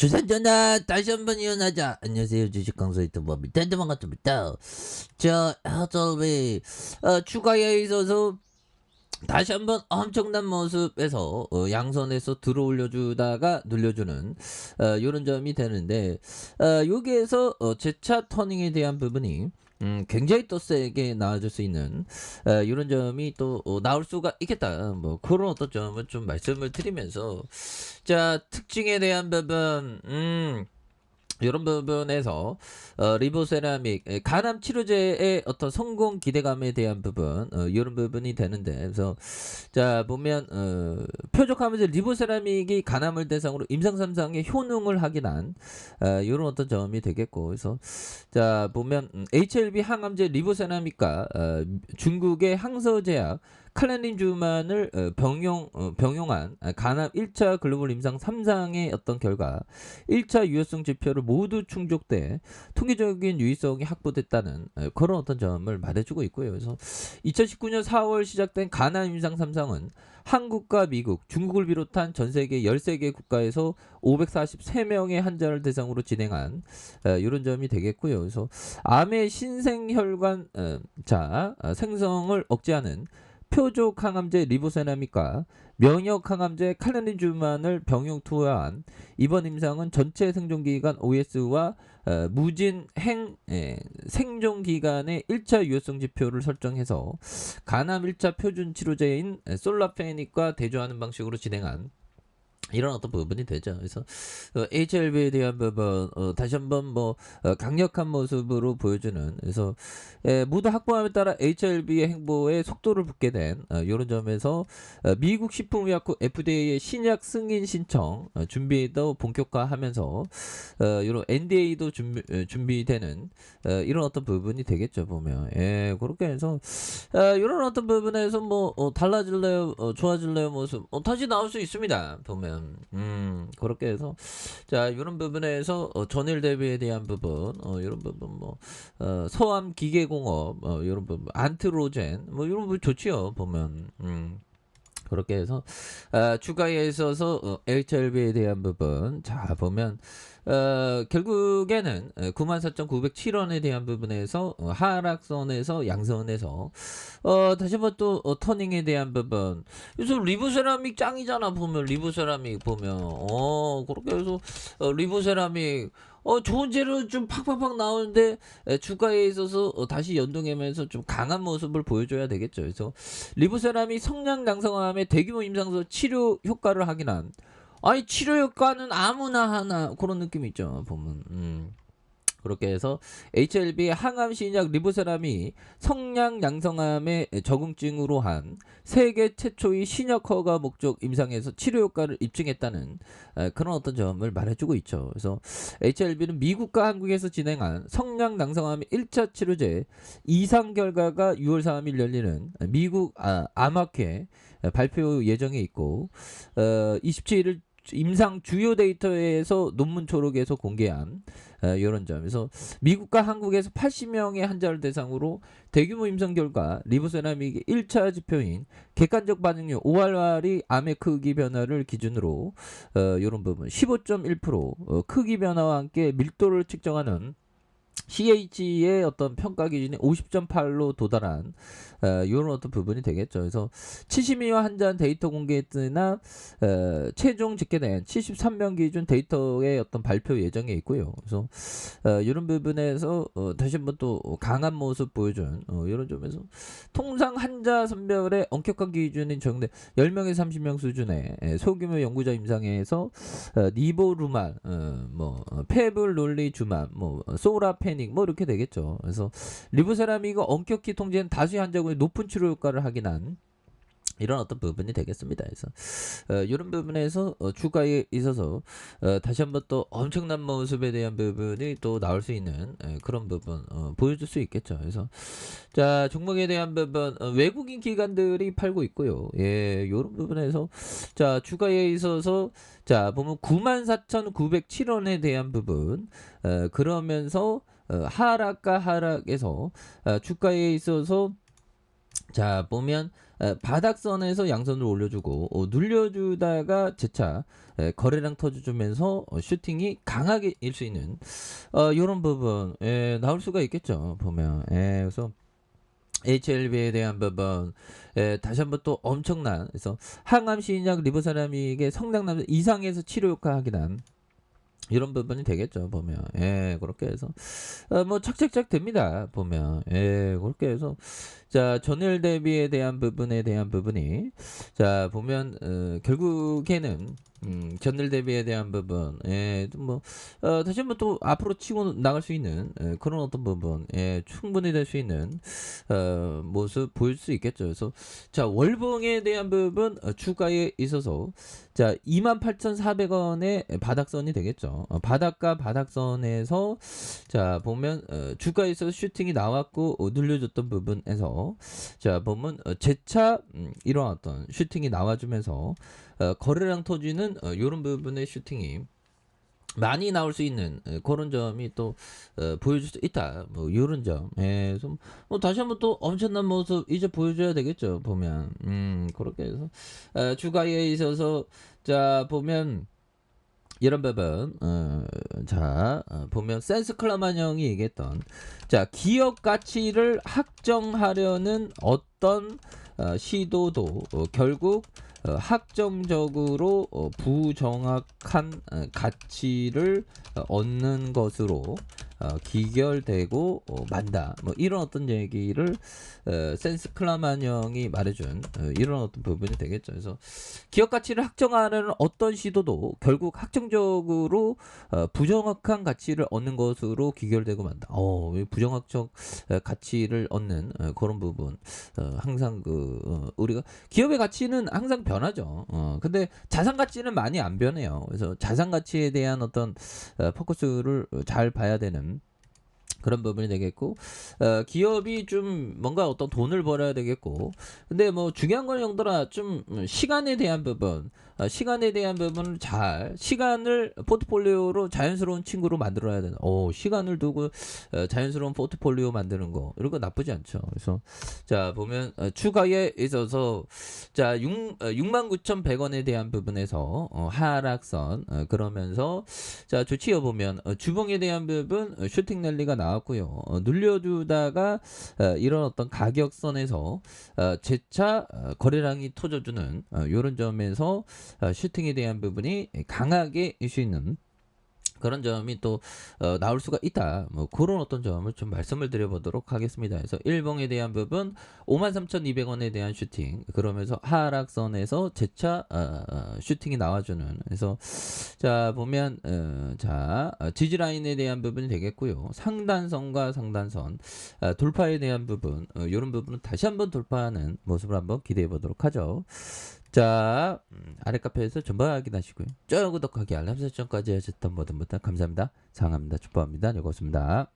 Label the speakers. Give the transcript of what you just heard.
Speaker 1: 주산전화 다시 한번 이어나자. 안녕하세요, 주식 강사 유튜버입니다. 반갑습니다. 자, 하절비 추가에 있어서 다시 한번 엄청난 모습에서 양선에서 들어 올려주다가 눌려주는 이런 점이 되는데, 여기에서 재차 터닝에 대한 부분이 굉장히 또 세게 나와줄 수 있는 이런 점이 또 나올 수가 있겠다. 뭐 그런 어떤 점을 좀 말씀을 드리면서, 자, 특징에 대한 부분, 이런 부분에서 리보세라믹 간암 치료제의 어떤 성공 기대감에 대한 부분, 이런 부분이 되는데, 그래서 자 보면 표적하면서 리보세라믹이 간암을 대상으로 임상 3상의 효능을 확인한 이런 어떤 점이 되겠고, 그래서 자 보면 HLB 항암제 리보세라믹과 중국의 항서제약 칼라닌주만을 병용한 간암 1차 글로벌 임상 3상의 어떤 결과 1차 유효성 지표를 모두 충족돼 통계적인 유의성이 확보됐다는 그런 어떤 점을 말해주고 있고요. 그래서 2019년 4월 시작된 간암 임상 3상은 한국과 미국, 중국을 비롯한 전 세계 13개 국가에서 543명의 환자를 대상으로 진행한 이런 점이 되겠고요. 그래서 암의 신생혈관 생성을 억제하는 표적 항암제 리보세라믹과 면역 항암제 칼라닌주만을 병용 투여한 이번 임상은 전체 생존기간 OS와 무진 생존기간의 1차 유효성 지표를 설정해서 간암 1차 표준 치료제인 솔라페닉과 대조하는 방식으로 진행한 이런 어떤 부분이 되죠. 그래서 HLB에 대한 부분 다시 한번 강력한 모습으로 보여주는, 그래서 모두 확보함에 따라 HLB의 행보에 속도를 붙게 된 이런 점에서 미국 식품의약국 FDA의 신약 승인 신청 준비도 본격화하면서 이런 NDA도 준비되는 이런 어떤 부분이 되겠죠. 보면 그렇게 해서 이런 어떤 부분에서 달라질래요, 좋아질래요 모습 다시 나올 수 있습니다. 보면 그렇게 해서 자 이런 부분에서 전일 대비에 대한 부분, 이런 부분 서암 기계공업 이런 부분 안트로젠 이런 부분 좋지요. 보면 그렇게 해서 추가에 있어서 HLB에 대한 부분 자 보면 결국에는 94,907원에 대한 부분에서 하락선에서 양선에서 다시 한번 또 터닝에 대한 부분, 요즘 리브세라믹 짱이잖아. 보면 리브세라믹 보면 그렇게 해서 리브세라믹 좋은 재료 좀 팍팍팍 나오는데 주가에 있어서 다시 연동하면서 좀 강한 모습을 보여줘야 되겠죠. 그래서 리보세람이 성량 양성암의 대규모 임상서 치료 효과를 확인한, 아니 치료 효과는 아무나 하나 그런 느낌 있죠. 보면 그렇게 해서 HLB 항암 신약 리보세람이 성량 양성암의 적응증으로 한 세계 최초의 신약 허가 목적 임상에서 치료 효과를 입증했다는 그런 어떤 점을 말해주고 있죠. 그래서 HLB는 미국과 한국에서 진행한 성량 양성암의 1차 치료제 이상 결과가 6월 3일 열리는 미국 암학회 발표 예정에 있고, 27일 임상 주요 데이터에서 논문 초록에서 공개한 이런 점에서 미국과 한국에서 80명의 환자를 대상으로 대규모 임상 결과 리보세라믹의 1차 지표인 객관적 반응률 ORR이 암의 크기 변화를 기준으로 이런 부분 15.1% 크기 변화와 함께 밀도를 측정하는 CH의 어떤 평가 기준이 50.8로 도달한 이런 어떤 부분이 되겠죠. 그래서 70미와 환자 데이터 공개했으나 최종 집계된 73명 기준 데이터의 어떤 발표 예정에 있고요. 그래서 이런 부분에서 다시 한번 또 강한 모습 보여준 이런 점에서 통상 환자 선별의 엄격한 기준인 적용된 10명에서 30명 수준의 소규모 연구자 임상에서 니보루만, 페블롤리주만, 소라페닉 이렇게 되겠죠. 그래서 리보세라믹이 엄격히 통제한 다수의 환자군의 높은 치료 효과를 확인한 이런 어떤 부분이 되겠습니다. 그래서 이런 부분에서 추가에 있어서 다시 한번 또 엄청난 모습에 대한 부분이 또 나올 수 있는 그런 부분 보여줄 수 있겠죠. 그래서 자 종목에 대한 부분 외국인 기관들이 팔고 있고요. 이런 부분에서 자 추가에 있어서 자 보면 94,907원에 대한 부분, 그러면서 하락과 하락에서 주가에 있어서 자 보면 바닥선에서 양선을 올려주고 눌려주다가 재차 거래량 터져주면서 슈팅이 강하게 일 수 있는 요런 부분 나올 수가 있겠죠 보면. 그래서 HLB에 대한 부분 다시 한번 또 엄청난, 그래서 항암 신약 리보사라믹의 성장남 이상에서 치료 효과 확인한 이런 부분이 되겠죠 보면. 그렇게 해서 뭐 착착착 됩니다 보면. 그렇게 해서 자 전일 대비에 대한 부분이 자 보면 결국에는 전일 대비에 대한 부분 뭐 다시 한번 또 앞으로 치고 나갈 수 있는 그런 어떤 부분 충분히 될 수 있는 모습 보일 수 있겠죠. 그래서 자 월봉에 대한 부분 추가에 있어서 자 28,400원의 바닥선이 되겠죠. 바닥과 바닥선에서 자 보면 주가에서 슈팅이 나왔고 늘려줬던 부분에서 자 보면 재차 이런 어떤 슈팅이 나와주면서 거래량 터지는 이런 부분의 슈팅이 많이 나올 수 있는 그런 점이 또 보여줄 수 있다. 뭐 이런 점. 좀 다시 한번 또 엄청난 모습 이제 보여줘야 되겠죠. 보면 그렇게 해서 주가에 있어서 자 보면 이런 부분 자 보면 센스 클라만 형이 얘기했던 자 기업 가치를 확정하려는 어떤 시도도 결국 학정적으로 부정확한 가치를 얻는 것으로 기결되고 만다. 뭐 이런 어떤 얘기를 센스 클라만 형이 말해준 이런 어떤 부분이 되겠죠. 그래서 기업 가치를 확정하려는 어떤 시도도 결국 학정적으로 부정확한 가치를 얻는 것으로 기결되고 만다. 부정확적 가치를 얻는 그런 부분 항상 우리가 기업의 가치는 항상 변하죠. 근데 자산 가치는 많이 안 변해요. 그래서 자산 가치에 대한 어떤 포커스를 잘 봐야 되는 그런 부분이 되겠고 기업이 좀 뭔가 어떤 돈을 벌어야 되겠고 근데 뭐 중요한 건 형들아 좀 시간에 대한 부분 시간에 대한 부분을 잘 시간을 포트폴리오로 자연스러운 친구로 만들어야 되는 시간을 두고 자연스러운 포트폴리오 만드는 거 이런 거 나쁘지 않죠. 그래서 자 보면 추가에 있어서 자 69,100원에 대한 부분에서 하락선 그러면서 자 좋지요 보면 주봉에 대한 부분 슈팅 랠리가 나왔고요. 눌려주다가 이런 어떤 가격선에서 재차 거래량이 터져주는 이런 점에서 슈팅에 대한 부분이 강하게 일 수 있는 그런 점이 또 나올 수가 있다. 뭐 그런 어떤 점을 좀 말씀을 드려보도록 하겠습니다. 그래서 일봉에 대한 부분 53,200원에 대한 슈팅 그러면서 하락선에서 재차 슈팅이 나와주는 그래서 자 보면 자 지지 라인에 대한 부분이 되겠고요. 상단선과 상단선 돌파에 대한 부분 이런 부분은 다시 한번 돌파하는 모습을 한번 기대해 보도록 하죠. 자 아래 카페에서 전부 확인하시고요. 좋아요 구독하기 알람 설정까지 하셨던 모든 분들 감사합니다. 사랑합니다. 축복합니다. 즐거웠습니다.